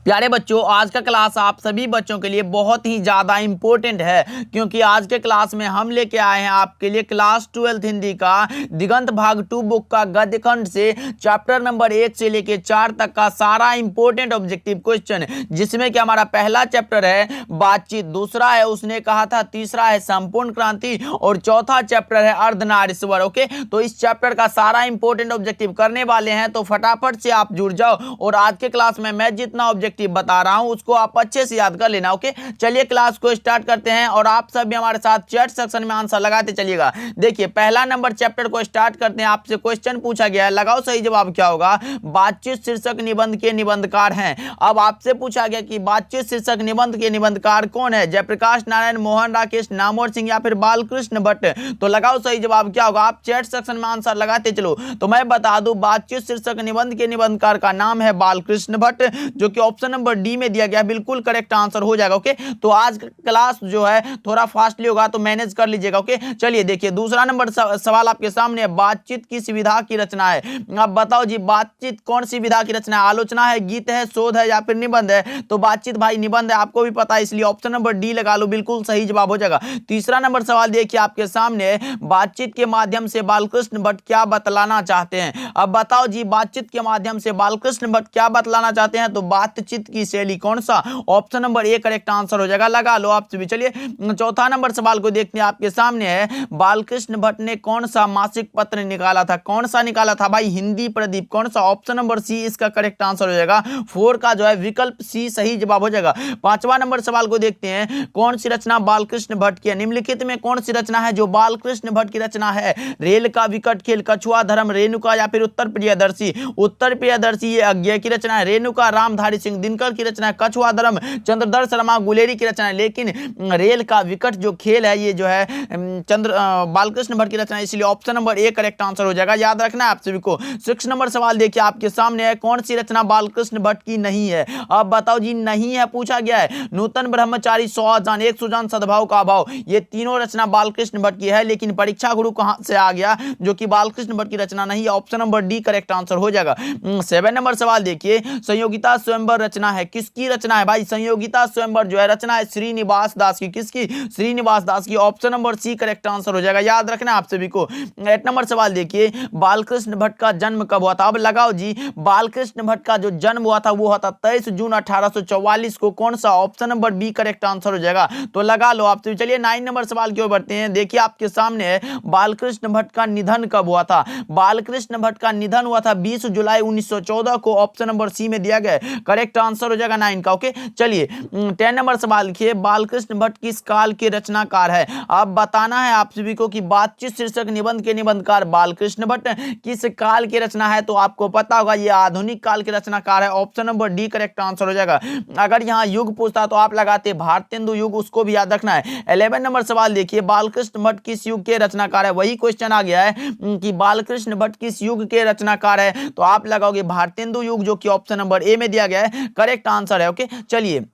प्यारे बच्चों, आज का क्लास आप सभी बच्चों के लिए बहुत ही ज़्यादा इम्पोर्टेंट है, क्योंकि आज के क्लास में हम लेके आए हैं आपके लिए क्लास 12 हिंदी का दिगंत भाग 2 बुक का गद्य खंड से चैप्टर नंबर 1 से लेके 4 तक का सारा इंपॉर्टेंट ऑब्जेक्टिव क्वेश्चन, जिसमें कि हमारा पहला चैप्टर है बातचीत, दूसरा है उसने कहा था, तीसरा है संपूर्ण क्रांति और चौथा चैप्टर है अर्धनारीश्वर। ओके, तो इस चैप्टर का सारा इंपॉर्टेंट ऑब्जेक्टिव करने वाले हैं, तो फटाफट से आप जुड़ जाओ और आज के क्लास में मैं जितना ऑब्जेक्टिव बता रहा हूं उसको आप अच्छे से याद कर लेना। ओके, चलिए क्लास को स्टार्ट करते हैं और आप सब भी हमारे साथ चैट सेक्शन में आंसर लगाते चलिएगा। देखिए, पहला नंबर चैप्टर को स्टार्ट करते हैं। आपसे क्वेश्चन पूछा गया है, लगाओ सही जवाब क्या होगा। बातचीत शीर्षक निबंध के निबंधकार हैं। अब आपसे पूछा गया कि बातचीत शीर्षक निबंध के निबंधकार कौन है, जयप्रकाश नारायण, मोहन राकेश, नामवर सिंह या फिर बालकृष्ण भट्ट। तो लगाओ सही जवाब क्या होगा। आप चैट सेक्शन में आंसर लगाते चलो। तो मैं बता दूं, बातचीत शीर्षक निबंध के निबंधकार का नाम है बालकृष्ण भट्ट, जो कि ऑप्शन नंबर डी में दिया गया, बिल्कुल करेक्ट आंसर हो जाएगा। ओके, तो आज क्लास जो है थोड़ा फास्टली होगा, तो मैनेज कर लीजिएगा। ओके, चलिए देखिए, दूसरा नंबर सवाल आपके सामने है, बातचीत किस विधा की रचना है। अब बताओ जी, बातचीत कौन सी विधा की रचना है। आलोचना है, गीत है, शोध है या फिर निबंध है। तो बातचीत भाई निबंध है, आपको भी पता है, इसलिए ऑप्शन नंबर डी लगा लो, बिल्कुल सही जवाब हो जाएगा। तीसरा नंबर सवाल देखिए आपके सामने, बातचीत के माध्यम से बालकृष्ण भट्ट क्या बतलाना चाहते हैं। अब बताओ जी, बातचीत के माध्यम से बालकृष्ण भट्ट क्या बतलाना चाहते हैं। तो बातचीत की शैली कौन सा, option number A correct answer हो जाएगा, लगा लो आप सभी। चलिए चौथा नंबर सवाल को देखते हैं, आपके सामने है, बालकृष्ण भट्ट ने कौन सा मासिक पत्र निकाला था। कौन सा निकाला था भाई, हिंदी प्रदीप। कौन सा, ऑप्शन नंबर सी इसका करेक्ट आंसर हो जाएगा। 4 का जो है विकल्प सी सही जवाब हो जाएगा। पांचवा नंबर सवाल को देखते हैं, कौन सी रचना बालकृष्ण भट्ट की है। निम्नलिखित में कौन सी रचना है जो बालकृष्ण भट्ट की रचना है। रेल का विकट खेल, कछुआ धर्म, रेणुका या फिर उत्तर प्रियदर्शी। उत्तर प्रियदर्शी ये अज्ञेय की रचना है, रेणुका रामधारी सिंह दिनकर की रचना है, कछुआ धर्म चंद्रधर शर्मा गुलेरी की रचना है, लेकिन रेल का विकट जो खेल है ये जो है बालकृष्ण भट्ट की रचना है, इसलिए option number A correct answer हो जाएगा, याद रखना है आप सभी को। 6 नंबर सवाल देखिए आपके सामने है, कौन सी रचना बालकृष्ण भट्ट की नहीं है। अब बताओ जी, नहीं है पूछा गया है, नूतन ब्रह्मचारी, 100 जान, एक सुजान, सद्भाव का अभाव, ये तीनों रचना बालकृष्ण भट्ट की है, लेकिन परीक्षा गुरु कहां से आ गया जो कि बालकृष्ण भट्ट की रचना नहीं है, option number D correct answer हो जाएगा। 7 नंबर सवाल देखिए, संयोगिता स्वयंवर रचना है, किसकी रचना है भाई। संयोगिता स्वयंवर जो है रचना है श्रीनिवास दास की, किसकी, श्रीनिवास दास की, option number C correct answer हो जाएगा, याद रखना आप सभी को। 8 नंबर सवाल देखिए, बालकृष्ण भट्ट का जन्म कब हुआ था। अब लगाओ जी, बालकृष्ण भट्ट का जो जन्म हुआ था वो हुआ था 23 जून 1844 को। कौन सा, option number B correct answer हो जाएगा, तो लगा लो आप सभी। चलिए 9 नंबर सवाल की ओर बढ़ते हैं। देखिए आपके सामने है, बालकृष्ण भट्ट का निधन कब हुआ था। बालकृष्ण भट्ट का निधन हुआ था 20 जुलाई 1914 को, ऑप्शन नंबर सी में दिया गया है, करेक्ट आंसर हो जाएगा 9 का। ओके, चलिए 10 नंबर सवाल लिखिए, बालकृष्ण भट्ट किस काल के रचनाकार है। अब बताना है आप सभी को कि बातचीत शीर्षक निबंध के निबंधकार बालकृष्ण भट्ट किस काल की रचना है। तो आपको पता होगा ये आधुनिक काल के रचनाकार है, option number D correct answer हो जाएगा। अगर यहाँ युग पूछता तो आप लगाते भारतेंदु युग, उसको भी याद रखना है। 11 नंबर सवाल देखिए, बालकृष्ण भट्ट किस युग के रचनाकार है। वही क्वेश्चन आ गया है कि बालकृष्ण भट्ट किस युग के रचनाकार है, तो आप लगाओगे भारतेंदु युग, जो कि ऑप्शन नंबर ए में दिया गया है, करेक्ट आंसर है। ओके, चलिए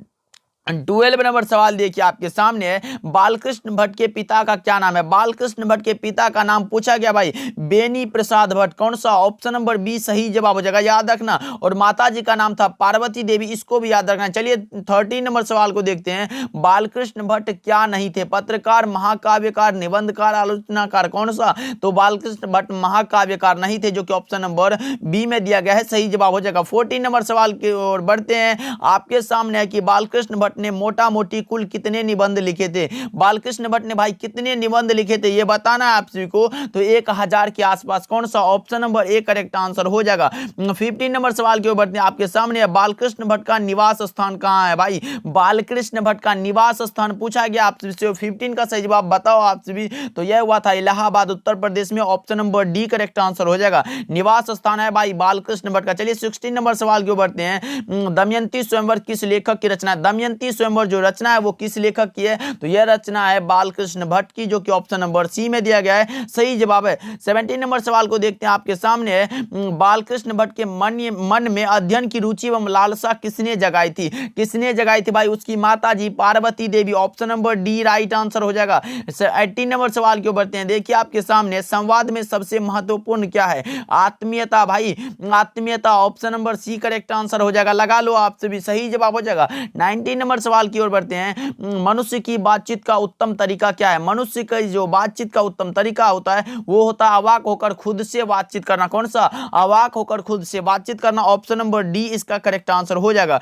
12 नंबर सवाल देखिए आपके सामने है, बालकृष्ण भट्ट के पिता का क्या नाम है। बालकृष्ण भट्ट के पिता का नाम पूछा गया भाई, बेनी प्रसाद भट्ट। कौन सा, ऑप्शन नंबर बी सही जवाब हो जाएगा, याद रखना। और माता जी का नाम था पार्वती देवी, इसको भी याद रखना। चलिए 13 नंबर सवाल को देखते हैं, बालकृष्ण भट्ट क्या नहीं थे। पत्रकार, महाकाव्यकार, निबंधकार, आलोचनाकार। कौन सा, तो बालकृष्ण भट्ट महाकाव्यकार नहीं थे, जो कि ऑप्शन नंबर बी में दिया गया है, सही जवाब हो जाएगा। 14 नंबर सवाल की ओर बढ़ते हैं। आपके सामने है कि बालकृष्ण भट्ट ने मोटा मोटी कुल कितने निबंध लिखे थे। बालकृष्ण भट्ट ने भाई कितने निबंध लिखे थे ये बताना है आप सभी को, तो 1000 के आसपास। कौन सा, option number A correct answer हो जाएगा। 15 नंबर सवाल के ऊपर आपके सामने है, बालकृष्ण भट्ट का निवास स्थान कहां है भाई। बालकृष्ण भट्ट का निवास स्थान पूछा गया आप सभी से, 15 का सही जवाब बताओ आप सभी, तो यह हुआ था इलाहाबाद उत्तर प्रदेश में, option number D correct answer हो जाएगा। निवास स्थान है भाई बालकृष्ण भट्ट का। चलिए 16 नंबर सवाल के ऊपर बढ़ते हैं, दमयंती स्वयंवर किस लेखक की रचना है। दमयंती शांति स्वयंवर जो रचना है वो किस लेखक की है? तो यह रचना है बालकृष्ण भट्ट की, जो कि ऑप्शन नंबर सी में दिया गया है, सही जवाब है। 17 नंबर सवाल को देखते हैं आपके सामने है। बालकृष्ण भट्ट के मन में अध्ययन की रुचि एवं लालसा किसने जगाई थी? किसने जगाई थी भाई? उसकी माता जी Parvati Devi, option number D right answer हो जाएगा। 18 नंबर सवाल क्यों बढ़ते हैं, देखिए आपके सामने संवाद में सबसे महत्वपूर्ण क्या है? आत्मीयता भाई, आत्मीयता, option number C correct answer हो जाएगा। लगा लो, आपसे भी सही जवाब हो जाएगा। 19 नंबर सवाल की ओर बढ़ते हैं। मनुष्य की बातचीत का उत्तम तरीका क्या है? मनुष्य का जो बातचीत का उत्तम तरीका होता है वो होता है अवाक होकर खुद से बातचीत करना। कौन सा? अवाक होकर खुद से बातचीत करना, ऑप्शन नंबर डी इसका करेक्ट आंसर हो जाएगा।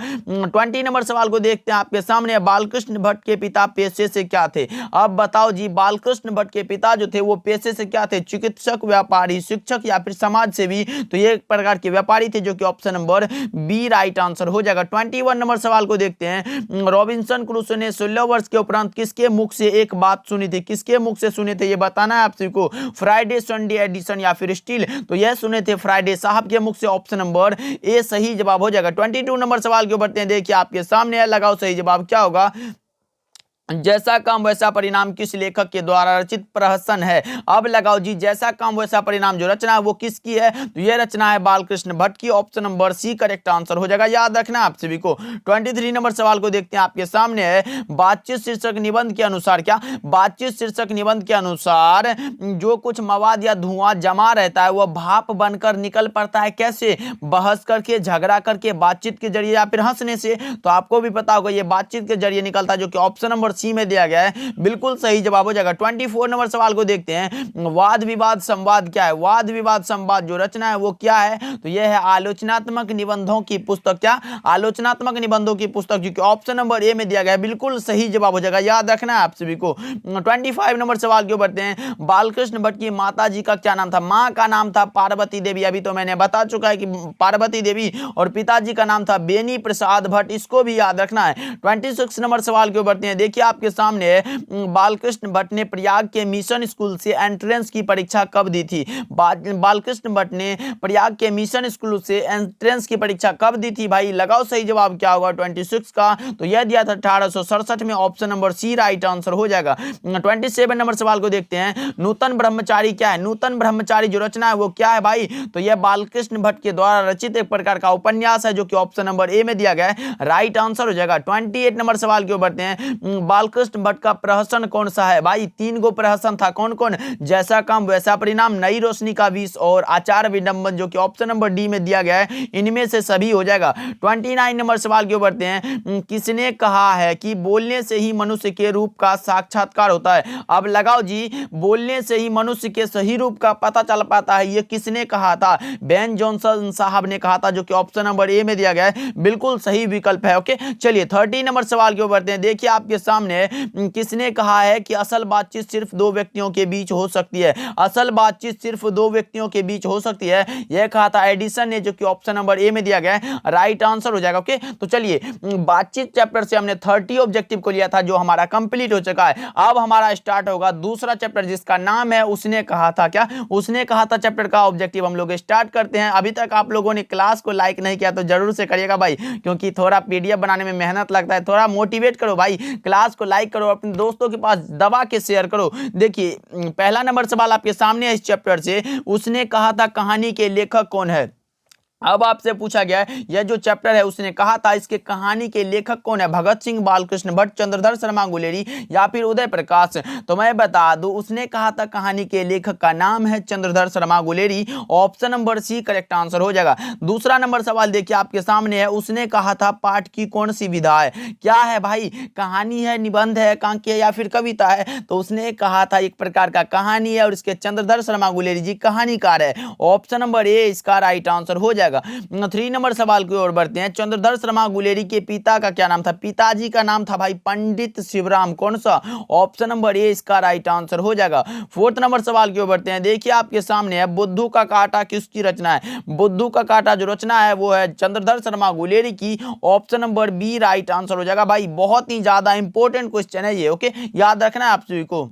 20 नंबर सवाल को देखते हैं आपके सामने। बालकृष्ण भट्ट के पिता पेशे से क्या थे? अब बताओ जी, बालकृष्ण भट्ट के पिता जो थे वो पेशे से क्या थे? चिकित्सक, व्यापारी, शिक्षक या फिर समाज सेवी? तो ये एक प्रकार के व्यापारी थे, जो कि option number B right answer हो जाएगा। 21 नंबर सवाल को देखते हैं। रॉबिन्सन क्रूसो ने 16 वर्ष के उपरांत किसके मुख से एक बात सुनी थी? किसके मुख से सुने थे ये बताना है आप सभी को। फ्राइडे, संडे, एडिसन या फिर स्टील? तो यह सुने थे फ्राइडे साहब के मुख से, ऑप्शन नंबर ए सही जवाब हो जाएगा। 22 नंबर सवाल के बढ़ते हैं, देखिए आपके सामने है, लगाओ सही जवाब क्या होगा। जैसा काम वैसा परिणाम किस लेखक के द्वारा रचित प्रहसन है? अब लगाओ जी, जैसा काम वैसा परिणाम जो रचना है वो किसकी है? तो यह रचना है बालकृष्ण भट्ट की, option number C correct answer हो जाएगा। याद रखना आप सभी को। 23 नंबर सवाल को देखते हैं आपके सामने है। बातचीत शीर्षक निबंध के अनुसार क्या? बातचीत शीर्षक निबंध के अनुसार जो कुछ मवाद या धुआं जमा रहता है वह भाप बनकर निकल पड़ता है। कैसे? बहस करके, झगड़ा करके, बातचीत के जरिए या फिर हंसने से। तो आपको भी पता होगा ये बातचीत के जरिए निकलता है, जो कि ऑप्शन नंबर सी में दिया गया है, बिल्कुल सही जवाब हो जाएगा। 24 नंबर सवाल को देखते हैं। वाद विवाद संवाद क्या है? वाद विवाद संवाद जो रचना है वो क्या है? तो यह है आलोचनात्मक निबंधों की पुस्तक। क्या? आलोचनात्मक निबंधों की पुस्तक, जो कि ऑप्शन नंबर ए में दिया गया है, बिल्कुल सही जवाब हो जाएगा। याद रखना है आप सभी को। 25 नंबर सवाल क्यों बढ़ते हैं। बालकृष्ण भट्ट की माता जी का क्या नाम था? मां का नाम था पार्वती देवी, अभी तो मैंने बता चुका है कि पार्वती देवी, और पिताजी का नाम था बेनी प्रसाद भट्ट, इसको भी याद रखना है। 26 नंबर सवाल क्यों बढ़ते हैं, देखिए आपके सामने बालकृष्ण भट्ट ने प्रयाग के मिशन स्कूल से एंट्रेंस की परीक्षा कब दी थी? बालकृष्ण भट्ट ने प्रयाग के मिशन स्कूल से एंट्रेंस की परीक्षा कब दी थी भाई? लगाओ सही जवाब क्या होगा 26 का। तो यह दिया था 1867 में, option number C right answer हो जाएगा। 27 नंबर सवाल को देखते हैं। नूतन ब्रह्मचारी क्या है? नूतन ब्रह्मचारी जो रचना है वो क्या है भाई? तो यह बालकृष्ण भट्ट के द्वारा रचित एक प्रकार का उपन्यास है, जो कि ऑप्शन नंबर ए में दिया गया है, राइट आंसर हो जाएगा। 28 नंबर सवाल क्यों बढ़ते हैं। बालकृष्ण भट्ट का प्रहसन कौन सा है भाई? 3 गो प्रहसन था, कौन कौन? जैसा काम वैसा परिणाम, नई रोशनी का विष और आचार विडंबन, जो कि ऑप्शन नंबर डी में दिया गया है, इनमें से सभी हो जाएगा। 29 नंबर सवाल क्यों बढ़ते हैं। किसने कहा है कि बोलने से ही मनुष्य के रूप का साक्षात्कार होता है? अब लगाओ जी, बोलने से ही मनुष्य के सही रूप का पता चल पाता है, ये किसने कहा था? बेन जॉनसन साहब ने कहा था, जो कि ऑप्शन नंबर ए में दिया गया है, बिल्कुल सही विकल्प है। ओके, चलिए 30 नंबर सवाल क्यों बढ़ते हैं, देखिए आपके सामने। किसने कहा है कि असल बातचीत सिर्फ 2 व्यक्तियों के बीच हो सकती है? असल बातचीत सिर्फ 2 व्यक्तियों के बीच हो सकती है, यह कहा था एडिसन ने, जो कि ऑप्शन नंबर ए में दिया गया है, राइट आंसर हो जाएगा। ओके, तो चलिए बातचीत चैप्टर से हमने 30 ऑब्जेक्टिव को लिया था, जो हमारा कंप्लीट हो चुका है। अब हमारा स्टार्ट होगा दूसरा चैप्टर, जिसका नाम है उसने कहा था क्या? उसने कहा था चैप्टर का ऑब्जेक्टिव हम लोग स्टार्ट करते हैं। अभी तक आप लोगों ने क्लास को लाइक नहीं किया तो जरूर से करिएगा भाई, क्योंकि थोड़ा पीडीएफ बनाने में मेहनत लगता है। थोड़ा मोटिवेट करो भाई, क्लास को लाइक करो, अपने दोस्तों के पास दबा के शेयर करो। देखिए पहला नंबर सवाल आपके सामने है इस चैप्टर से। उसने कहा था कहानी के लेखक कौन है? अब आपसे पूछा गया है यह जो चैप्टर है उसने कहा था, इसके कहानी के लेखक कौन है? भगत सिंह, बालकृष्ण भट्ट, चंद्रधर शर्मा गुलेरी या फिर उदय प्रकाश? तो मैं बता दूं, उसने कहा था कहानी के लेखक का नाम है Chandradhar Sharma Guleri, option number C correct answer हो जाएगा। दूसरा नंबर सवाल देखिए आपके सामने है। उसने कहा था पाठ की कौन सी विधा है? क्या है भाई? कहानी है, निबंध है, कांस्य है या फिर कविता है? तो उसने कहा था एक प्रकार का कहानी है, और इसके चंद्रधर शर्मा गुलेरी जी कहानीकार है, ऑप्शन नंबर ए इसका राइट आंसर हो जाएगा। 3 नंबर सवाल की ओर बढ़ते हैं। चंद्रधर शर्मा गुलेरी के पिता का क्या नाम था? पिताजी का नाम था भाई पंडित शिवराम, कौन सा? ऑप्शन नंबर ए इसका राइट आंसर हो जाएगा। 4th नंबर सवाल की ओर बढ़ते हैं। देखिए आपके सामने है बुद्धू का कांटा किसकी रचना है? बुद्धू का कांटा जो रचना है वो है चंद्रधर शर्मा गुलेरी की, option number B right answer हो जाएगा। भाई बहुत ही ज्यादा इंपॉर्टेंट क्वेश्चन है ये, ओके, याद रखना है आप सभी को।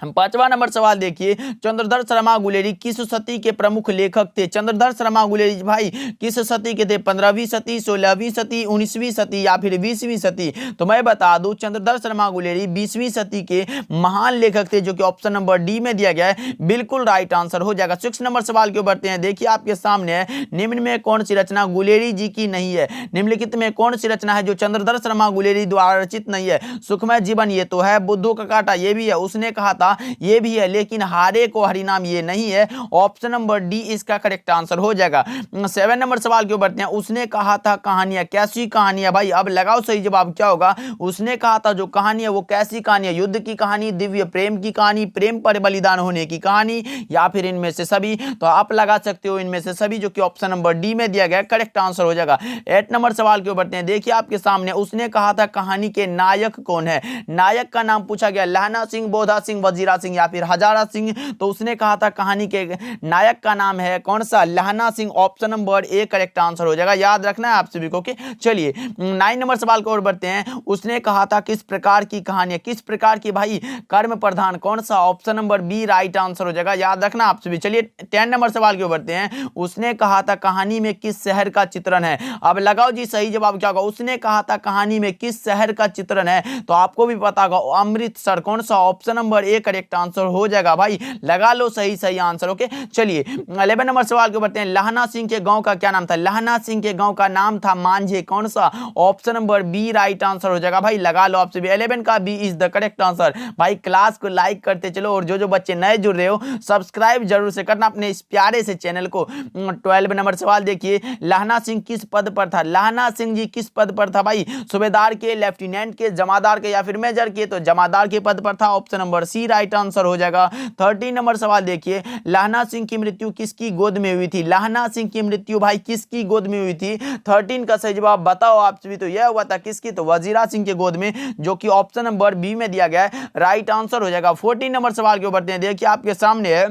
पांचवा नंबर सवाल देखिए, चंद्रधर शर्मा गुलेरी किस सदी के प्रमुख लेखक थे? चंद्रधर शर्मा गुलेरी भाई किस सदी के थे? 15वीं सदी, 16वीं सदी, 19वीं सदी या फिर 20वीं सदी? तो मैं बता दूं, चंद्रधर शर्मा गुलेरी 20वीं सदी के महान लेखक थे, जो कि ऑप्शन नंबर डी में दिया गया है, बिल्कुल राइट आंसर हो जाएगा। 6 नंबर सवाल की ओर बढ़ते हैं। देखिए आपके सामने है, निम्न में कौन सी रचना गुलेरी जी की नहीं है? निम्नलिखित में कौन सी रचना है जो चंद्रधर शर्मा गुलेरी द्वारा रचित नहीं है? सुखमय जीवन ये तो है, बुद्धू का कांटा ये भी है, उसने कहा था ये भी है, लेकिन हारे को हरिनाम ये नहीं है। ऑप्शन नंबर डी इसका करेक्ट आंसर हो जाएगा। 7 नंबर सवाल की ओर बढ़ते हैं। उसने कहा था कहानियां, कैसी कहानियां भाई? अब लगाओ सही जवाब क्या होगा। उसने कहा था जो कहानी है वो कैसी कहानी है? युद्ध की कहानी, दिव्य प्रेम की कहानी, प्रेम पर बलिदान होने की कहानी, या फिर इनमें से सभी? तो आप लगा सकते हो इनमें से सभी, जो कि ऑप्शन नंबर डी में दिया गया, करेक्ट आंसर हो जाएगा। 8 नंबर सवाल की ओर बढ़ते हैं। देखिए आपके सामने, उसने कहा था कहानी के नायक कौन है? नायक का नाम पूछा गया, लहना सिंह, बोधा सिंह, वजीरा सिंह या फिर हजारा सिंह? तो उसने कहा था कहानी के नायक का नाम है कौन सा? लहना Singh. Option number A correct answer हो जाएगा, याद रखना है आप सभी को। चलिए 9 नंबर सवाल की ओर बढ़ते हैं। उसने कहा था किस प्रकार की कहानी है? किस प्रकार की भाई? कर्म प्रधान, कौन सा? Option number B right answer हो जाएगा, याद रखना आप सभी। चलिए 10 नंबर सवाल की ओर बढ़ते हैं। उसने कहा था कहानी में किस शहर का चित्रण है? अब लगाओ जी सही जवाब क्या होगा। उसने कहा था कहानी में किस शहर का चित्रण है? तो आपको भी पता होगा, अमृतसर। कौन सा? Option number A correct answer हो जाएगा भाई, लगा लो सही सही आंसर। ओके चलिए 11 नंबर सवाल के बढ़ते हैं। लहना सिंह के गांव का क्या नाम था? लहना सिंह के गांव का नाम था मांझे। कौन सा? Option number B right answer हो जाएगा भाई, लगा लो आपसे भी। 11 का B is the correct answer. भाई क्लास को लाइक करते चलो, और जो बच्चे नए जुड़ रहे हो सब्सक्राइब जरूर से करना अपने इस प्यारे से चैनल को। 12 नंबर सवाल देखिए, लहना सिंह किस पद पर था? लहना सिंह जी किस पद पर था भाई? सूबेदार के, लेफ्टिनेंट के, जमादार के या फिर मेजर के? तो जमादार के पद पर था, option number C right answer हो जाएगा। 13 नंबर सवाल देखिए, लहना सिंह की मृत्यु किसकी गोद में हुई थी? लहना सिंह की मृत्यु भाई किसकी गोद में हुई थी? 13 का सही जवाब बताओ आप सभी। तो यह हुआ था किसकी? तो वजीरा सिंह के गोद में, जो कि ऑप्शन नंबर बी में दिया गया है, राइट आंसर हो जाएगा। 14 नंबर सवाल के ऊपर बढ़ते हैं। देखिए आपके सामने है,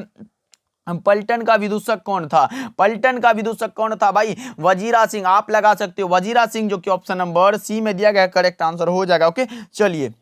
पलटन का विदूषक कौन था? पलटन का विदूषक कौन था भाई? वजीरा सिंह। आप लगा सकते हो वजीरा सिंह, जो कि ऑप्शन नंबर सी में दिया गया, करेक्ट आंसर हो जाएगा। ओके चलिए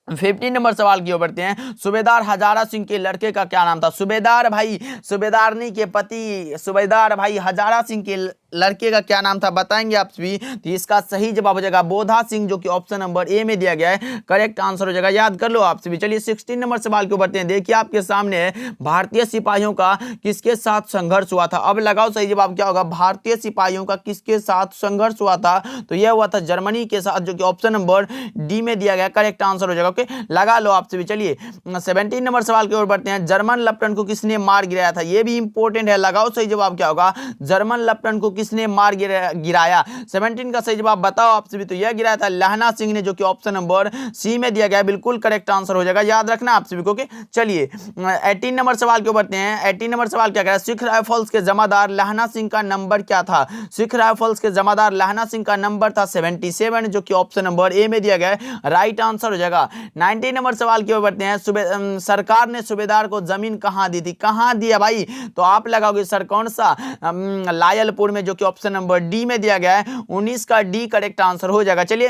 15 नंबर सवाल की ओर बढ़ते हैं। सूबेदार हजारा सिंह के लड़के का क्या नाम था? सूबेदार भाई, सूबेदारनी के पति सूबेदार भाई हजारा सिंह के लड़के का क्या नाम था, बताएंगे आप सभी। तो इसका सही जवाब हो जाएगा बोधा सिंह, जो कि ऑप्शन नंबर ए में दिया गया है, करेक्ट आंसर हो जाएगा, याद कर लो आप सभी। चलिए 16 नंबर सवाल के ऊपर बढ़ते हैं। देखिए आपके सामने है, भारतीय सिपाहियों का किसके साथ संघर्ष हुआ था? अब लगाओ सही जवाब क्या होगा। भारतीय सिपाहियों का किसके साथ संघर्ष हुआ था? तो यह हुआ था जर्मनी के साथ, जो कि ऑप्शन नंबर डी में दिया गया, करेक्ट आंसर हो जाएगा। ओके लगा लो आप सभी। चलिए 17 नंबर सवाल की ओर बढ़ते हैं। जर्मन लेफ्टिनेंट को किसने मार गिराया था? यह भी इंपॉर्टेंट है, लगाओ सही जवाब क्या होगा। जर्मन लेफ्टिनेंट को किसने मार गिराया? 17 का सही जवाब बताओ आप सभी। तो यह गिराया था लहना सिंह ने, जो कि ऑप्शन नंबर सी में दिया गया, बिल्कुल करेक्ट आंसर हो जाएगा, याद रखना आप सभी को। चलिए 18 नंबर सवाल के बढ़ते हैं। 18 नंबर सवाल क्या कह रहा है? सिख राइफल्स के जमादार लहना सिंह का नंबर क्या था? सिख राइफल्स के जमादार लहना सिंह का नंबर था 77, जो कि ऑप्शन नंबर ए में दिया गया है, राइट आंसर हो जाएगा। 19 नंबर सवाल की ओर बढ़ते हैं। सरकार ने सूबेदार को जमीन कहां दी थी? कहां दिया भाई? तो आप लगाओगे सर कौन सा? लायलपुर में, जो कि ऑप्शन नंबर डी में दिया गया है, 19 का डी करेक्ट आंसर हो जाएगा। चलिए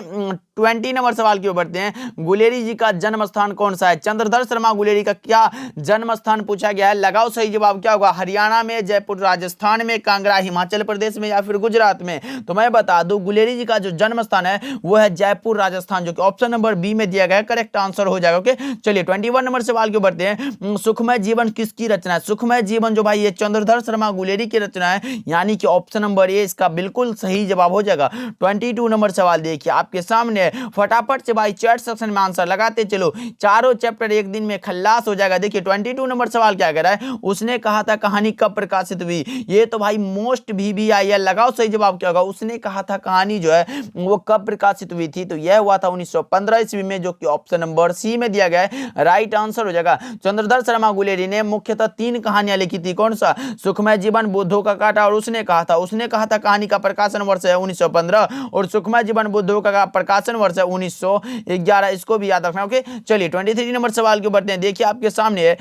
20 नंबर सवाल की ओर बढ़ते हैं। गुलेरी जी का जन्म स्थान कौन सा है? चंद्रधर शर्मा गुलेरी का क्या जन्म स्थान पूछा गया है? लगाओ सही जवाब क्या होगा। हरियाणा में, जयपुर राजस्थान में, कांगड़ा हिमाचल प्रदेश में या फिर गुजरात में? तो मैं बता दूं गुलेरी जी का जो जन्म स्थान है वो है जयपुर राजस्थान, जो कि ऑप्शन नंबर बी में दिया गया है, करेक्ट आंसर हो जाएगा। ओके चलिए 21 नंबर सवाल की ओर बढ़ते हैं। सुखमय जीवन किसकी रचना है? सुखमय जीवन जो भाई ये चंद्रधर शर्मा गुलेरी की रचना है, यानी कि ऑप्शन नंबर ए इसका बिल्कुल सही जवाब हो जाएगा। 22 नंबर सवाल देखिए आपके सामने, फटाफट से भाई चैट सेक्शन में आंसर लगाते चलो, चारों चैप्टर एक दिन में खल्लास हो जाएगा। देखिए 22 नंबर सवाल क्या कह रहा है? उसने कहा था कहानी कब प्रकाशित हुई? ये तो भाई मोस्ट VVIL, लगाओ सही जवाब क्या होगा। उसने कहा था कहानी जो है वो कब प्रकाशित हुई थी? तो यह हुआ था 1915 ईस्वी में, जो कि ऑप्शन नंबर सी में दिया गया है, राइट आंसर हो जाएगा। चंद्रधर शर्मा गुलेरी ने मुख्यतः 3 कहानियां लिखी थी, कौन सा? सुखमय जीवन, बुद्धों का कांटा, और उसने कहा था कहानी का प्रकाशन वर्ष है 1915, और सुखमय जीवन बुद्धों का प्रकाशन वर्ष है 1911, इसको भी याद रखना। ओके चलिए 23 नंबर सवाल के बढ़ते हैं। देखिए आपके सामने है,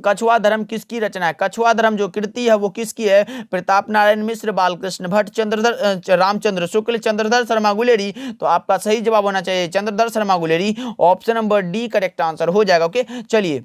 कछुआ धर्म किसकी रचना है? कछुआ धर्म जो कृति है वो किसकी है? प्रताप नारायण मिश्र, बालकृष्ण भट्ट, रामचंद्र शुक्ल, चंद्रधर शर्मा गुलेरी। तो आपका सही जवाब होना चाहिए Chandradhar Sharma Guleri, option number D correct answer हो जाएगा। ओके चलिए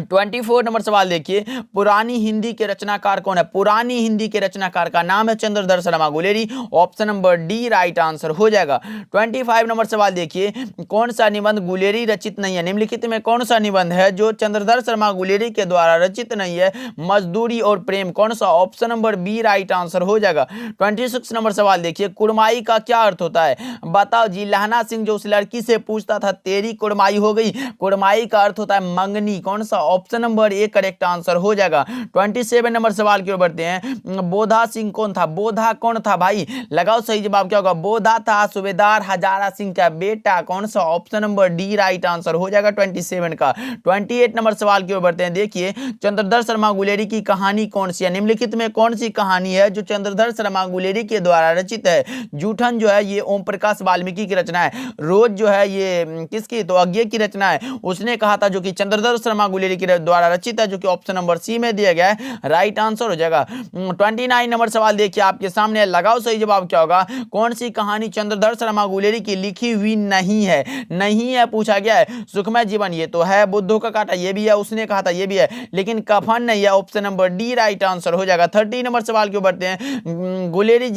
24 नंबर सवाल देखिए, पुरानी हिंदी के रचनाकार कौन है? पुरानी हिंदी के रचनाकार का नाम है Chandradhar Sharma Guleri. Option number D right answer हो जाएगा। 25 नंबर सवाल देखिए, कौन सा निबंध गुलेरी रचित नहीं है? निम्नलिखित में कौन सा निबंध है जो चंद्रधर शर्मा गुलेरी के द्वारा रचित नहीं है? मजदूरी और प्रेम, कौन सा? Option number B right answer हो जाएगा। 26 नंबर सवाल देखिए, कुड़माई का क्या अर्थ होता है? बताओ जी। लहना सिंह जो उस लड़की से पूछता था तेरी कुड़माई हो गई, कुड़माई का अर्थ होता है मंगनी। कौन सा? Option number A correct answer हो जाएगा। 27 नंबर सवाल की ओर बढ़ते हैं। बोधा सिंह कौन था? बोधा कौन था भाई? लगाओ सही जवाब क्या होगा? बोधा था सूबेदार हजारा सिंह का बेटा। कौन सा? Option number D right answer हो जाएगा 27 का। 28 नंबर सवाल की ओर बढ़ते हैं। देखिए, चंद्रधर शर्मा गुलेरी की कहानी कौन सी है? निम्नलिखित में कौन सी कहानी है जो चंद्रधर शर्मा गुलेरी के द्वारा रचित है? जूठन जो है ये ओम प्रकाश वाल्मीकि की रचना है। रोज जो है ये किसकी? तो अज्ञे की रचना है। उसने कहा था जो कि चंद्रधर शर्मा गुलेरी के द्वारा रचित है, जो कि ऑप्शन नंबर सी में दिया गया है। राइट आंसर हो जाएगा। 29 नंबर सवाल देखिए आपके सामने, लगाओ सही जवाब क्या होगा? कौन सी कहानी चंद्रधर शर्मा गुलेरी की लिखी हुई नहीं है? नहीं है पूछा गया है। सुखमय जीवन ये तो है, बुद्धों का कांटा ये भी है, उसने कहा था ये भी है, लेकिन कफन नहीं है। Option number D right answer हो जाएगा। 30 नंबर सवाल क्यों बढ़ते हैं। गुलेरी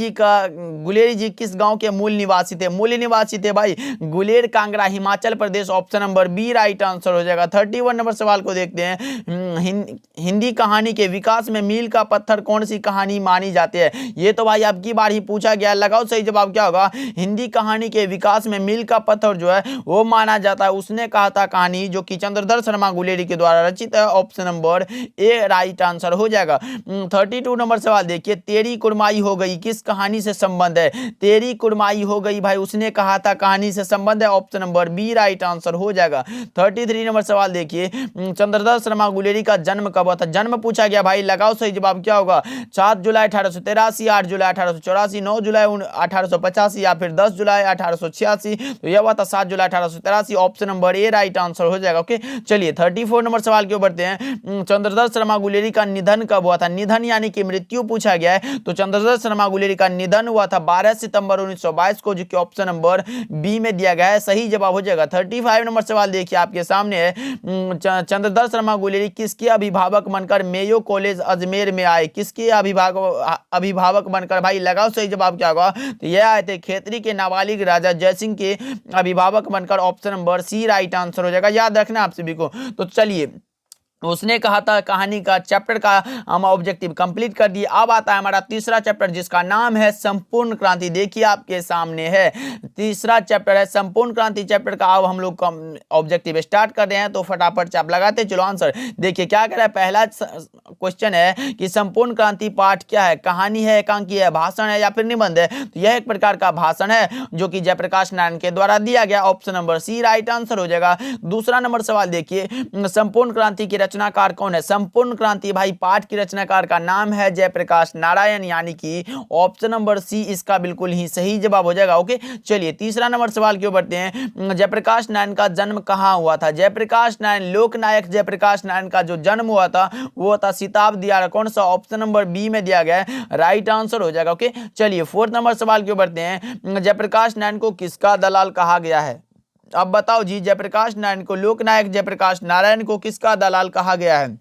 जी किस गांव के मूल निवासी थे? मूल निवासी थे भाई Guler Kangra Himachal Pradesh. Option number B right answer हो जाएगा। 31 नंबर सवाल को देखते हैं। हिंदी कहानी के विकास में मील का पत्थर कौन सी कहानी मानी जाती है? ये तो भाई अब की बार ही पूछा गया। लगाओ सही जवाब क्या होगा? हिंदी कहानी के विकास में मील का पत्थर जो है वो माना जाता है, उसने कहा था कहानी जो कि चंद्रधर शर्मा गुलेरी के द्वारा रचित है। ऑप्शन नंबर ए राइट आंसर हो जाएगा। 32 नंबर सवाल देखिए, तेरी कुड़माई हो गई किस कहानी से संबंध है? तेरी कुड़माई हो गई भाई उसने कहा था कहानी से संबंध है। Option number B right answer हो जाएगा। 33 नंबर सवाल देखिए, चंद्रधर शर्मा गुलेरी का जन्म कब हुआ था? जन्म पूछा गया भाई, लगाओ सही जवाब क्या होगा? 7 जुलाई 1883, 8 जुलाई 1884, 9 जुलाई 1885 या फिर 10 जुलाई 1886। तो यह हुआ था 7 जुलाई 1883। ऑप्शन नंबर ए राइट आंसर हो जाएगा। ओके चलिए 34 नंबर सवाल की ओर बढ़ते हैं। चंद्रधर शर्मा गुलेरी का निधन कब हुआ था? निधन यानी कि मृत्यु पूछा गया है। तो चंद्रधर शर्मा गुलेरी का निधन हुआ था 12 सितंबर 1922 को, जो कि ऑप्शन नंबर बी में दिया गया है। सही जवाब हो जाएगा। 35 नंबर सवाल देखिए आपके सामने है। चंद्रधर शर्मा गुलेरी किसके अभिभावक बनकर मेयो कॉलेज अजमेर में आए? किसके अभिभावक बनकर भाई? लगाओ सही जवाब क्या होगा? तो यह आए थे खेतरी के नाबालिग राजा जयसिंह के अभिभावक बनकर। Option number C right answer हो जाएगा। याद रखना आप सभी को। तो चलिए, उसने कहा था कहानी का चैप्टर का हम ऑब्जेक्टिव कंप्लीट कर दिए। अब आता है हमारा तीसरा चैप्टर जिसका नाम है संपूर्ण क्रांति। देखिए आपके सामने है तीसरा चैप्टर है संपूर्ण क्रांति। चैप्टर का अब हम लोग ऑब्जेक्टिव स्टार्ट कर रहे हैं, तो फटाफट से आप लगाते चलो आंसर। देखिए क्या कह रहा है, पहला क्वेश्चन है कि संपूर्ण क्रांति पाठ क्या है? कहानी है, एकांकी है, भाषण है या फिर निबंध है? तो यह एक प्रकार का भाषण है जो कि जयप्रकाश नारायण के द्वारा दिया गया। Option number C right answer हो जाएगा। दूसरा नंबर सवाल देखिए, संपूर्ण क्रांति की रचनाकार कौन है? संपूर्ण क्रांति भाई पाठ की रचनाकार का नाम है जयप्रकाश नारायण, यानी कि ऑप्शन नंबर सी इसका बिल्कुल ही सही जवाब हो जाएगा। ओके चलिए तीसरा नंबर सवाल की ओर बढ़ते हैं। जयप्रकाश नारायण का जन्म कहां हुआ था? जयप्रकाश नारायण लोकनायक जयप्रकाश नारायण का जो जन्म हुआ था वो था सिताबदियारा। कौन सा? ऑप्शन नंबर बी में दिया गया है। राइट आंसर हो जाएगा। ओके चलिए फोर्थ नंबर सवाल की ओर बढ़ते हैं। जयप्रकाश नारायण को किसका दलाल कहा गया है? अब बताओ जी, जयप्रकाश नारायण को, लोकनायक जयप्रकाश नारायण को किसका दलाल कहा गया है?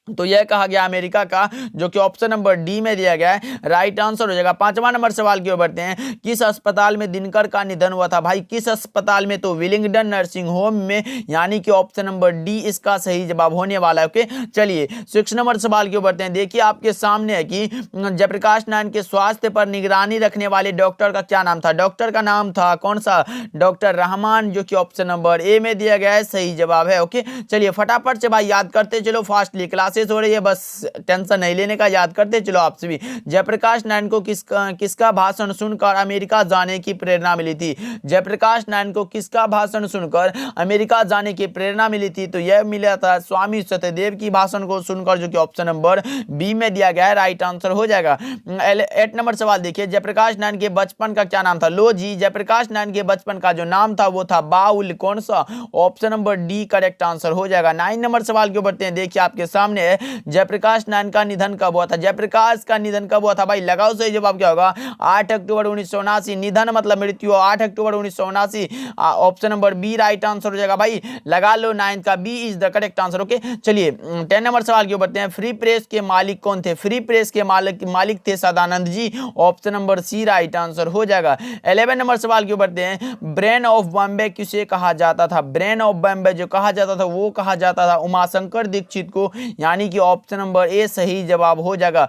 तो यह कहा गया अमेरिका का, जो कि ऑप्शन नंबर डी में दिया गया है। राइट आंसर हो जाएगा। पांचवा नंबर सवाल की ओर बढ़ते हैं। किस अस्पताल में दिनकर का निधन हुआ था? भाई किस अस्पताल में? तो विलिंगडन नर्सिंग होम में, यानी कि ऑप्शन नंबर डी इसका सही जवाब होने वाला है। ओके चलिए 6 नंबर सवाल की ओर बढ़ते हैं। देखिए आपके सामने है कि जयप्रकाश नारायण के स्वास्थ्य पर निगरानी रखने वाले डॉक्टर का क्या नाम था? डॉक्टर का नाम था कौन सा? डॉक्टर रहमान, जो कि ऑप्शन नंबर ए में दिया गया है। सही जवाब है। ओके चलिए फटाफट से भाई याद करते चलो, फास्टली क्लास हो रही है, बस टेंशन नहीं लेने का, याद करते चलो आप सभी। जयप्रकाश नारायण को किसका भाषण सुनकर अमेरिका जाने की प्रेरणा मिली थी? जयप्रकाश नारायण को किसका भाषण सुनकर अमेरिका जाने की प्रेरणा मिली थी? तो यह मिला था स्वामी सत्यदेव की भाषण को सुनकर, जो कि ऑप्शन नंबर बी में दिया गया है। राइट आंसर हो जाएगा। 8 नंबर सवाल देखिए, जयप्रकाश नारायण के बचपन का क्या नाम था? लो जी, जयप्रकाश नारायण के बचपन का जो नाम था वो था बाउल। कौन सा? Option number D correct answer हो जाएगा। 9 नंबर सवाल के बढ़ते हैं। देखिए आपके सामने है जयप्रकाश नारायण का निधन कब हुआ था? जयप्रकाश का निधन कब हुआ था भाई? लगाओ सही जवाब क्या होगा? 8 अक्टूबर 1979। निधन मतलब मृत्यु, 8 अक्टूबर 1979। Option number B right answer हो जाएगा भाई। लगा लो 9 का B is the correct answer. Okay चलिए 10 नंबर सवाल क्यों बढ़ते हैं। फ्री प्रेस के मालिक कौन थे? फ्री प्रेस के मालिक थे Sadanand ji. Option number C right answer हो जाएगा। 11 नंबर सवाल क्यों बढ़ते हैं। ब्रेन ऑफ बॉम्बे किसे कहा जाता था? ब्रेन ऑफ बॉम्बे जो कहा जाता था वो कहा जाता था उमाशंकर दीक्षित को, यानी कि ऑप्शन नंबर ए सही जवाब हो जाएगा।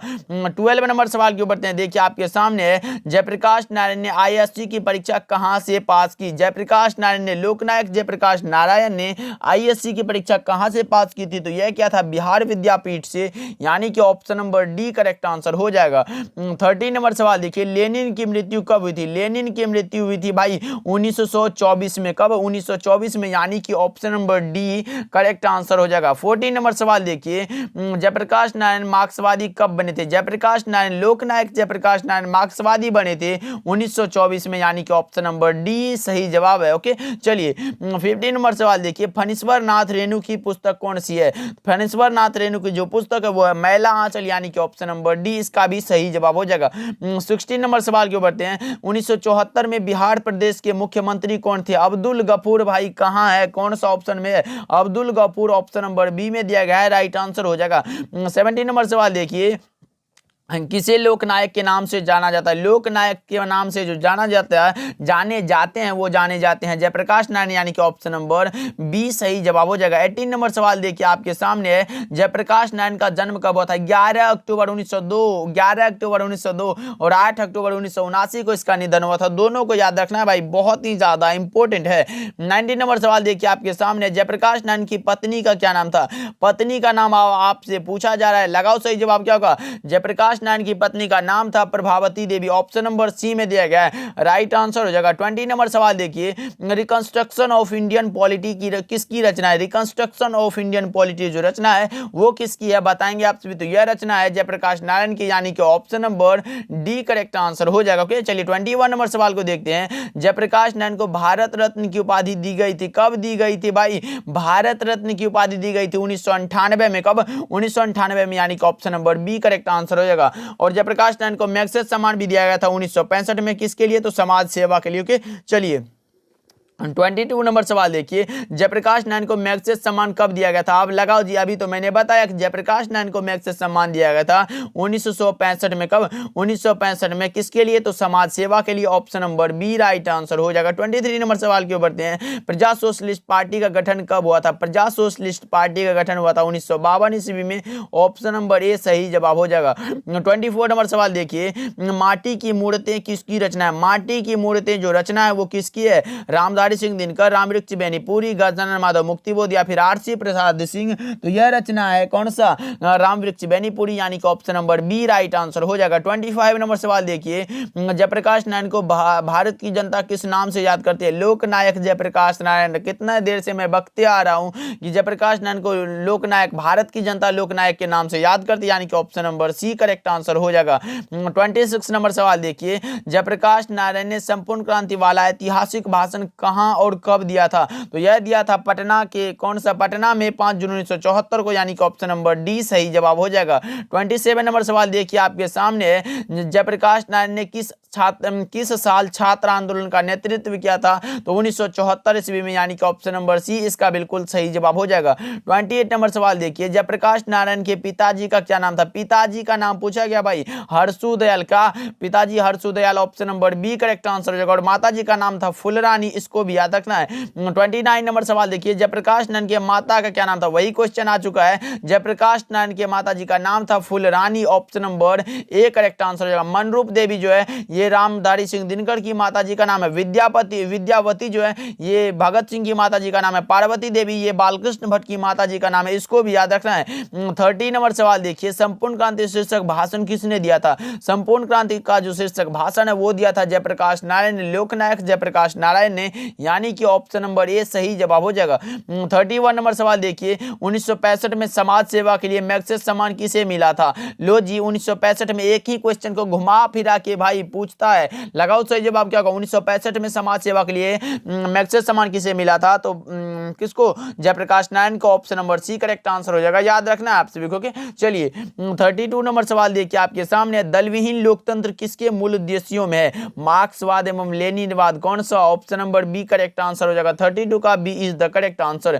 12 नंबर सवाल क्यों बढ़ते हैं। देखिए आपके सामने है जयप्रकाश नारायण ने आईएससी की परीक्षा कहां से पास की? जयप्रकाश नारायण ने, लोकनायक जयप्रकाश नारायण ने आईएससी की परीक्षा कहां से पास की थी? तो यह क्या था? बिहार विद्यापीठ से, यानी कि option number D correct answer हो जाएगा। 13 नंबर सवाल देखिए लेनिन की मृत्यु कब हुई थी? लेनिन की मृत्यु हुई थी भाई 1924 में। कब? 1924 में, यानी कि option number D correct answer हो जाएगा। 14 नंबर सवाल देखिए जयप्रकाश नारायण मार्क्सवादी कब बने थे? जयप्रकाश नारायण, लोकनायक जयप्रकाश नारायण मार्क्सवादी बने थे 1924 में, यानी कि ऑप्शन नंबर डी सही जवाब है। ओके चलिए 15 नंबर सवाल देखिए फणीश्वर नाथ रेणु की पुस्तक कौन सी है? फणीश्वर नाथ रेणु की जो पुस्तक है वो है मैला आंचल, यानी कि ऑप्शन नंबर डी इसका भी सही जवाब हो जाएगा। 16 नंबर सवाल क्यों बढ़ते हैं। 1974 में बिहार प्रदेश के मुख्यमंत्री कौन थे? अब्दुल गफूर भाई कहां है? कौन सा ऑप्शन में है? Abdul Gafoor option number B में दिया गया है, राइट आंसर हो जाएगा। 17 नंबर सवाल देखिए किसे लोकनायक के नाम से जाना जाता है? लोकनायक के नाम से जो जाने जाते हैं जयप्रकाश नारायण, यानी कि ऑप्शन नंबर बी सही जवाब हो जाएगा। 18 नंबर सवाल देखिए आपके सामने है जयप्रकाश नारायण का जन्म कब हुआ था? 11 अक्टूबर 1902 और 8 अक्टूबर 1979 को इसका निधन हुआ था। दोनों को याद रखना है भाई, बहुत ही ज्यादा इंपॉर्टेंट है। 19 नंबर सवाल देखिए आपके सामने जयप्रकाश नारायण की पत्नी का क्या नाम था? पत्नी का नाम आपसे पूछा जा रहा है, लगाओ सही जवाब क्या होगा? जयप्रकाश नारायण की पत्नी का नाम था प्रभावती देवी, ऑप्शन नंबर सी में दिया गया है, राइट आंसर हो जाएगा। 20 नंबर सवाल देखिए रिकंस्ट्रक्शन ऑफ इंडियन पॉलिटी किसकी रचना है? रिकंस्ट्रक्शन ऑफ इंडियन पॉलिटी जो रचना है वो किसकी है बताएंगे आप सभी। तो यह रचना है जयप्रकाश नारायण की, यानी कि option number D correct answer हो जाएगा। ओके चलिए 21 नंबर सवाल को देखते हैं। जयप्रकाश नारायण को भारत रत्न की उपाधि दी गई थी, कब दी गई थी भाई? भारत रत्न की उपाधि दी गई थी 1998 में। कब? 1998 में, यानी कि option number B correct answer हो जाएगा। और जयप्रकाश नारायण को मैग्सेसे सम्मान भी दिया गया था 1965 में, किसके लिए? तो समाज सेवा के लिए। ओके चलिए 22 नंबर सवाल देखिए जयप्रकाश नारायण को मैग्सेसे सम्मान कब दिया गया था? आप लगाओ जी, अभी तो मैंने बताया कि जयप्रकाश नारायण को मैग्सेसे सम्मान दिया गया था 1965 में। कब? 1965 में, किसके लिए? तो समाज सेवा के लिए, option number B right answer हो जाएगा। 23 नंबर सवाल क्यों बढ़ते हैं। प्रजा सोशलिस्ट पार्टी का गठन कब हुआ था? प्रजा सोशलिस्ट पार्टी का गठन हुआ था 1952 ईस्वी में, ऑप्शन नंबर ए सही जवाब हो जाएगा। 24 नंबर सवाल देखिए माटी की मूर्तें किसकी रचना है? माटी की मूर्तें जो रचना है वो किसकी है? रामधारी सिंह दिनकर, रामवृक्ष बेनीपुरी, गजानन माधव मुक्तिबोध या फिर आरसी प्रसाद सिंह। तो यह रचना है कौन सा? रामवृक्ष बेनीपुरी, यानी कि option number B right answer हो जाएगा। 25 नंबर सवाल देखिए जयप्रकाश नारायण को भारत की जनता किस नाम से याद करती है? लोकनायक जयप्रकाश नारायण। कितना देर से मैं बकते आ रहा हूं कि जयप्रकाश नारायण को लोकनायक, भारत की जनता लोकनायक के नाम से याद करती है, यानी कि option number C correct answer हो जाएगा। 26 नंबर सवाल देखिए जयप्रकाश नारायण ने संपूर्ण क्रांति वाला ऐतिहासिक भाषण कहां और कब दिया था? तो यह दिया था पटना के, कौन सा? पटना में 5 जून 1974 को, यानी कि ऑप्शन नंबर डी सही जवाब हो जाएगा। 27 नंबर सवाल देखिए आपके सामने जयप्रकाश नारायण ने किस साल छात्र आंदोलन का नेतृत्व किया था? तो 1974 ईस्वी में, यानी कि ऑप्शन नंबर सी इसका बिल्कुल सही जवाब हो जाएगा। 28 नंबर सवाल देखिए जयप्रकाश नारायण के पिताजी का क्या नाम था? पिताजी का नाम पूछा गया भाई, हर्षुदयाल का पिताजी Harshudayal, option number B correct answer हो जाएगा। और माताजी का नाम था फुलरानी, इसको भी याद रखना है। 29 नंबर सवाल देखिए जयप्रकाश नारायण के माता का क्या नाम था? वही क्वेश्चन आ चुका है। जयप्रकाश नारायण के माताजी का नाम था Phulrani, option number A correct answer हो जाएगा। मनरूप देवी जो है ये रामधारी सिंह दिनकर की माताजी का नाम है। विद्यावती जो है ये भगत सिंह की माताजी का नाम है। पार्वती देवी ये बालकृष्ण भट्ट की माताजी का नाम है, इसको भी याद रखना है। 30 नंबर सवाल देखिए संपूर्ण क्रांति शीर्षक भाषण किसने दिया था? संपूर्ण क्रांति का जो शीर्षक भाषण है वो दिया था जयप्रकाश नारायण ने, लोकनायक जयप्रकाश नारायण ने, यानी कि ऑप्शन नंबर ए सही जवाब हो जाएगा। 31 नंबर सवाल देखिए, 1965 में समाज सेवा के लिए मैग्सेसे सम्मान किसे मिला था? लो जी, 1965 में एक ही क्वेश्चन को घुमा फिरा के भाई पूछता है, लगाओ सही जवाब क्या होगा। 1965 में समाज सेवा के लिए मैग्सेसे सम्मान किसे मिला था? तो किसको? जयप्रकाश नारायण को। Option number C correct answer हो जाएगा, याद रखना है आप सभी को। चलिए 32 नंबर सवाल देखिए आपके सामने, दल विहीन लोकतंत्र किसके मूल उद्देश्यों में है? मार्क्सवाद एवं लेनिनवाद। कौन सा? Option number B correct answer हो जाएगा। 32 का B is the correct answer.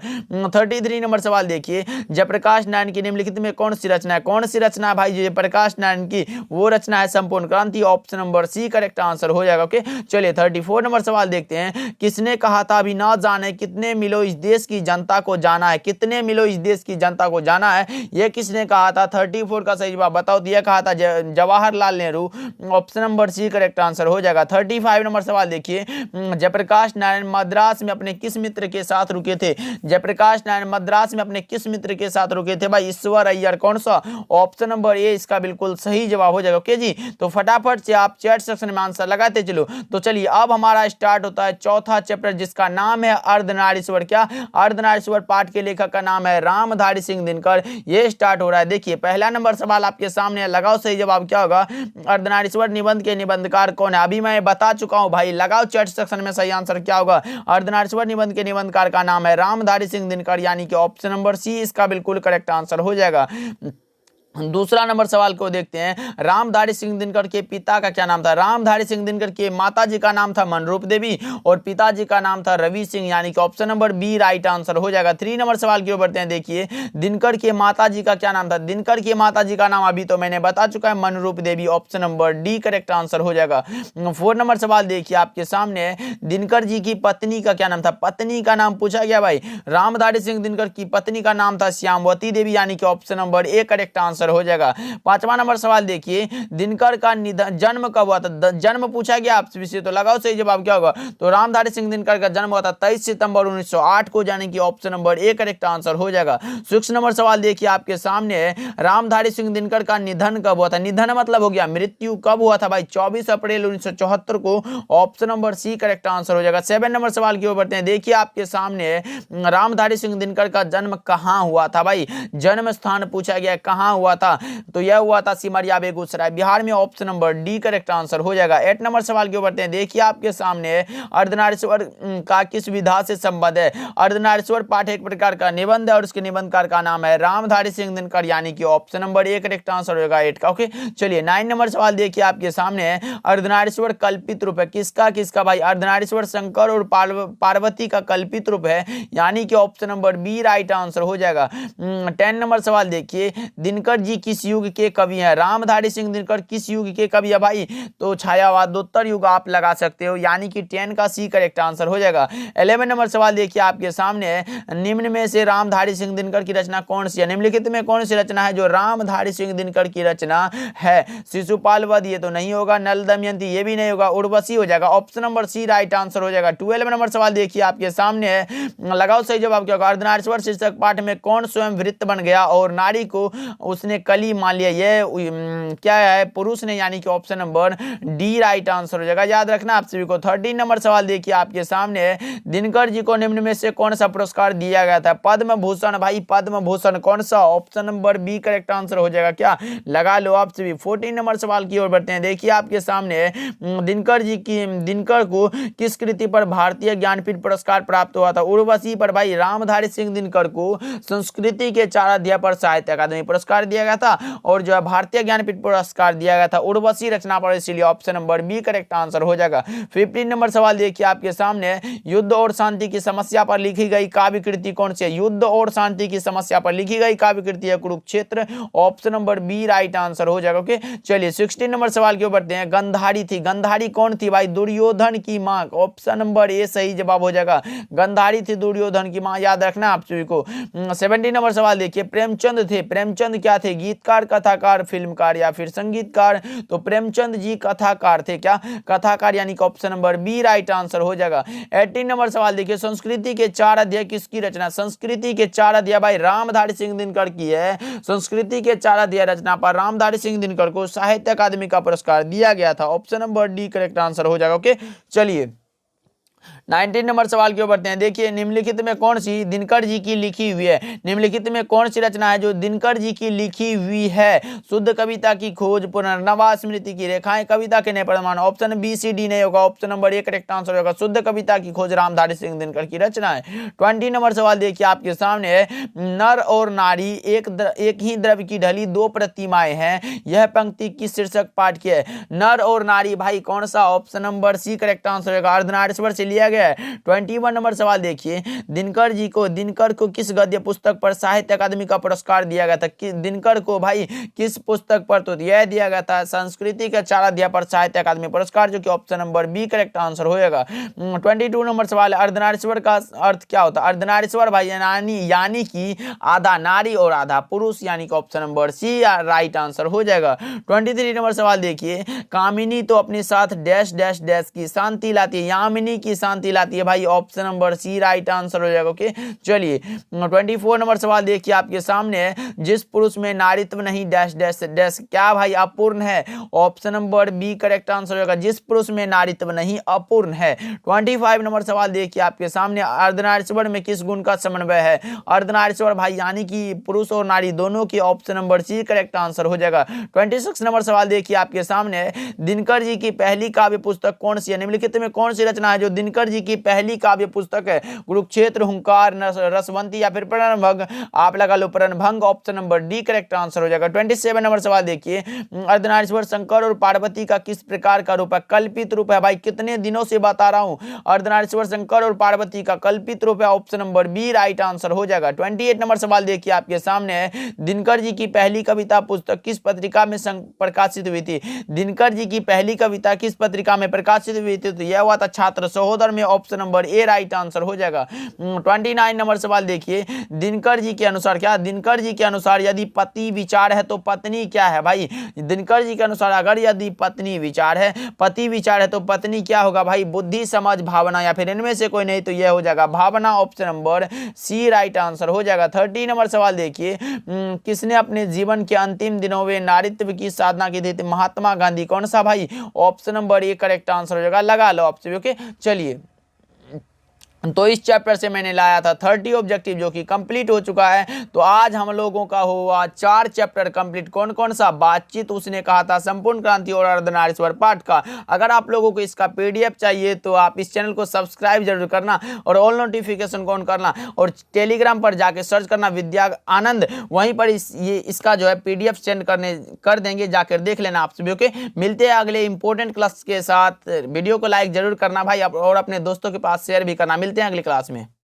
33 number सवाल देखिए, जयप्रकाश नारायण की निम्नलिखित में कौन सी रचना है? कौन सी रचना है भाई जयप्रकाश नारायण की? वो रचना है संपूर्ण क्रांति। Option number C correct answer हो जाएगा। ओके, चलिए 34 नंबर सवाल देखते हैं, किसने कहा था अभी ना जाने कितने मिलो इस देश की जनता को जाना है? कितने मिलो इस देश की जनता को जाना है, यह किसने कहा था? 34 का सही जवाब बताओ। दिया कहा था Jawaharlal Nehru. Option number C correct answer हो जाएगा। 35 नंबर सवाल देखिए, जयप्रकाश नारायण मद्रास में अपने किस मित्र के साथ रुके थे? जयप्रकाश नारायण मद्रास में अपने किस मित्र के साथ रुके थे भाई? ईश्वर अय्यर। कौन सा? ऑप्शन नंबर ए इसका बिल्कुल सही जवाब हो जाएगा। ओके जी, तो फटाफट से आप चैट सेक्शन में आंसर लगाते चलो। तो चलिए अब हमारा स्टार्ट होता है चौथा चैप्टर, जिसका नाम है अर्धनारीश्वर। क्या? अर्धनारीश्वर पाठ के लेखक का नाम है रामधारी सिंह दिनकर। ये स्टार्ट हो रहा है। देखिए पहला नंबर सवाल आपके सामने है, लगाओ सही जवाब क्या होगा। अर्धनारीश्वर निबंध के निबंधकार कौन है? अभी मैं बता चुका हूं भाई, लगाओ चैट सेक्शन में सही आंसर क्या होगा। अर्धनारीश्वर निबंध के निबंधकार का नाम है रामधारी सिंह दिनकर, यानी कि ऑप्शन नंबर सी इसका बिल्कुल करेक्ट आंसर हो जाएगा। दूसरा नंबर सवाल को देखते हैं, रामधारी सिंह दिनकर के पिता का क्या नाम था? रामधारी सिंह दिनकर के माता जी का नाम था मनरूप देवी और पिताजी का नाम था रवि सिंह, यानी कि option number B right answer हो जाएगा। 3 नंबर सवाल की ओर बढ़ते हैं। देखिए दिनकर के माता जी का क्या नाम था? दिनकर के माता जी का नाम अभी तो मैंने बता चुका है, Manroop Devi. Option number D correct answer हो जाएगा। 4 नंबर सवाल देखिए आपके सामने, दिनकर जी की पत्नी का क्या नाम था? पत्नी का नाम पूछा गया भाई। रामधारी सिंह दिनकर की पत्नी का नाम था श्यामवती देवी, यानी कि option number A correct answer हो जाएगा। 5वां नंबर सवाल देखिए, दिनकर का जन्म कब हुआ था? जन्म पूछा गया आपसे विषय, तो लगाओ सही जवाब क्या होगा। तो रामधारी सिंह दिनकर का जन्म हुआ था 23 सितंबर 1908 को, यानी कि option number A correct answer हो जाएगा। 6 नंबर सवाल देखिए आपके सामने, रामधारी सिंह दिनकर का निधन कब हुआ था? निधन मतलब हो गया मृत्यु, कब हुआ था भाई? 24 अप्रैल 1974 को। Option number C correct answer हो जाएगा। 7 नंबर सवाल की ओर बढ़ते हैं। देखिए आपके सामने, रामधारी सिंह दिनकर का जन्म कहां हुआ था भाई? जन्म स्थान पूछा गया, कहां हुआ था? तो यह हुआ था सिमरिया बेगूसराय बिहार में। Option number D correct answer हो जाएगा। 8 नंबर सवाल की ओर बढ़ते हैं। देखिए आपके सामने, अर्धनारीश्वर का किस विधा से संबंध है? अर्धनारीश्वर पाठ एक प्रकार का निबंध है और उसके निबंधकार का नाम है रामधारी सिंह दिनकर, यानी कि option number A correct answer होगा 8 का। ओके, चलिए 9 नंबर सवाल देखिए आपके सामने, अर्धनारीश्वर कल्पित रूप है किसका? किसका भाई? अर्धनारीश्वर शंकर और पार्वती का कल्पित रूप है, यानी कि option number B right answer हो जाएगा। 10 नंबर सवाल देखिए, दिनकर जी किस युग के कवि हैं? रामधारी सिंह दिनकर किस युग के कवि है भाई? तो छायावादोत्तर युग आप लगा सकते हो, यानी कि 10 का सी करेक्ट आंसर हो जाएगा। 11 नंबर सवाल देखिए आपके सामने, निम्न में से रामधारी सिंह दिनकर की रचना कौन सी है? निम्नलिखित में कौन सी रचना है जो रामधारी सिंह दिनकर की रचना है? शिशुपाल वध ये तो नहीं होगा, नल दमयंती ये भी नहीं होगा, उर्वशी हो जाएगा। Option number C right answer हो जाएगा। 12 नंबर सवाल देखिए आपके सामने, लगाओ सही जवाब क्या होगा। अर्धनारीश्वर शीर्षक पाठ में कौन स्वयं वृत्त बन गया और नारी को उसने कली मान लिया? ये क्या है? पुरुष ने, यानी कि option number D right answer हो जाएगा, याद रखना आप सभी को। 13 नंबर सवाल देखिए आपके सामने, दिनकर जी को निम्न में से कौन सा पुरस्कार दिया गया था? पद्म भूषण भाई, पद्म भूषण। कौन सा? Option number B correct answer हो जाएगा, क्या लगा लो आप सभी। 14 नंबर सवाल की ओर बढ़ते हैं। देखिए आपके सामने, दिनकर को किस कृति पर भारतीय ज्ञानपीठ पुरस्कार प्राप्त हुआ था? उर्वशी पर भाई। रामधारी सिंह दिनकर को संस्कृति के 4 अध्याय पर साहित्य अकादमी पुरस्कार दिया गया था और जो है भारतीय ज्ञानपीठ पुरस्कार दिया गया था उर्वशी रचना पर, इसीलिए option number B correct answer हो जाएगा। 15 नंबर सवाल देखिए आपके सामने, युद्ध और शांति की समस्या पर लिखी गई काव्य कृति कौन सी है? युद्ध और शांति की समस्या पर लिखी गई काव्य कृति है Kurukshetra. Option number B right answer हो जाएगा। ओके, चलिए 16 नंबर सवाल के ऊपर बढ़ते हैं। गंधारी थी, गंधारी कौन थी भाई? दुर्योधन की मां। ऑप्शन नंबर ए सही जवाब हो जाएगा, गंधारी थी दुर्योधन की मां, याद रखना आप सभी को। 17 नंबर सवाल देखिए, प्रेमचंद थे, प्रेमचंद क्या थे? गीतकार, कथाकार, फिल्मकार या फिर संगीतकार? तो प्रेमचंद जी कथाकार थे, क्या कथाकार, यानी कि option number B right answer हो जाएगा। 18 नंबर सवाल देखिए, संस्कृति के 4 अध्याय किसकी रचना? संस्कृति के 4 अध्याय भाई रामधारी सिंह दिनकर की है। संस्कृति के 4 अध्याय रचना पर रामधारी सिंह दिनकर को साहित्य अकादमी का पुरस्कार दिया गया था। Option number D correct answer हो जाएगा। ओके, चलिए 19 नंबर सवाल की ओर बढ़ते हैं। देखिए, निम्नलिखित में कौन सी दिनकर जी की लिखी हुई है? निम्नलिखित में कौन सी रचना है जो दिनकर जी की लिखी हुई है? शुद्ध कविता की खोज, पुनर्नवा, स्मृति की रेखाएं, कविता के नए प्रमाण। ऑप्शन बी सी डी नहीं होगा, option number A correct answer होगा। शुद्ध कविता की खोज रामधारी सिंह दिनकर की रचना है। 20 नंबर सवाल देखिए आपके सामने है। नर और नारी एक ही द्रव्य की ढली दो प्रतिमाएं हैं, यह पंक्ति किस शीर्षक पाठ की है? नर और नारी भाई कौन सा? Option number C correct answer होगा, अर्धनारीश्वर से लिया गया है। 21 नंबर सवाल देखिए, दिनकर को किस गद्य पुस्तक पर साहित्य अकादमी का पुरस्कार दिया गया था? दिनकर को भाई किस पुस्तक पर? तो यह दिया गया था संस्कृति के 4 अध्याय पर साहित्य अकादमी पुरस्कार, जो कि option number B correct answer होगा। 22 नंबर सवाल, अर्धनारीश्वर का अर्थ क्या होता है? अर्धनारीश्वर भाई यानी कि आधा नारी और आधा पुरुष, यानी कि option number C right answer हो जाएगा। 23 नंबर सवाल देखिए, कामिनी तो अपने साथ डैश डैश डैश की शांति लाती है, यामिनी की शांति लाती है भाई, option number C right answer हो जाएगा। ओके, चलिए 24 नंबर सवाल देखिए आपके सामने है। जिस पुरुष में नारीत्व नहीं डैश डैश डैश, क्या भाई अपूर्ण है? Option number B correct answer होगा, जिस पुरुष में नारीत्व नहीं अपूर्ण है। 25 नंबर सवाल देखिए आपके सामने, अर्धनारीश्वर में किस गुण का समन्वय है? अर्धनारीश्वर भाई यानी कि पुरुष और नारी दोनों की, option number C correct answer हो जाएगा। 26 नंबर सवाल देखिए आपके सामने है। दिनकर जी की पहली काव्य पुस्तक कौन सी है? निम्नलिखित में कौन सी रचना है जो दिनकर जी की पहली काव्य पुस्तक है? कुरुक्षेत्र, हुंकार, रसवंती या फिर प्रणभंग? आप लगा लो Pranbhang, option number D correct answer हो जाएगा। 27 नंबर सवाल देखिए, अर्धनारीश्वर शंकर और पार्वती का किस प्रकार का रूप है? कल्पित रूप है भाई, कितने दिनों से बता रहा हूं, अर्धनारीश्वर शंकर और पार्वती का कल्पित रूप है, option number B right answer हो जाएगा। 28 नंबर सवाल देखिए आपके सामने है। दिनकर जी की पहली कविता पुस्तक किस पत्रिका में प्रकाशित हुई थी? दिनकर जी की पहली कविता किस पत्रिका में प्रकाशित हुई थी? तो यह हुआ था छात्र सहोदर में, ऑप्शन नंबर ए राइट आंसर हो जाएगा। 29 नंबर सवाल देखिए, दिनकर जी के अनुसार क्या? दिनकर जी के अनुसार यदि पति विचार है तो पत्नी क्या है भाई? दिनकर जी के अनुसार अगर यदि पत्नी विचार है, पति विचार है, तो पत्नी क्या होगा भाई? बुद्धि, समझ, भावना, या फिर इनमें से कोई नहीं तो यह हो जाएगा भावना, option number C right answer हो जाएगा। 30 नंबर सवाल देखिए, किसने अपने जीवन के अंतिम दिनों में नारीत्व की साधना की थी? महात्मा गांधी। कौन सा भाई? Option number A correct answer हो जाएगा, लगा लो ऑप्शन। ओके, चलिए तो इस चैप्टर से मैंने लाया था 30 ऑब्जेक्टिव जो कि कंप्लीट हो चुका है। तो आज हम लोगों का हुआ 4 चैप्टर कंप्लीट। कौन कौन सा? बातचीत, उसने कहा था, संपूर्ण क्रांति और अर्धनारीश्वर पाठ का। अगर आप लोगों को इसका पीडीएफ चाहिए तो आप इस चैनल को सब्सक्राइब जरूर करना और ऑल नोटिफिकेशन को ऑन करना, और टेलीग्राम पर जाके सर्च करना विद्या आनंद, वहीं पर इसका जो है पीडीएफ सेंड कर देंगे, जाकर देख लेना आप सभी। ओके, मिलते हैं अगले इंपॉर्टेंट क्लास के साथ। वीडियो को लाइक जरूर करना भाई, और अपने दोस्तों के पास शेयर भी करना। मिलते हैं अगली क्लास में।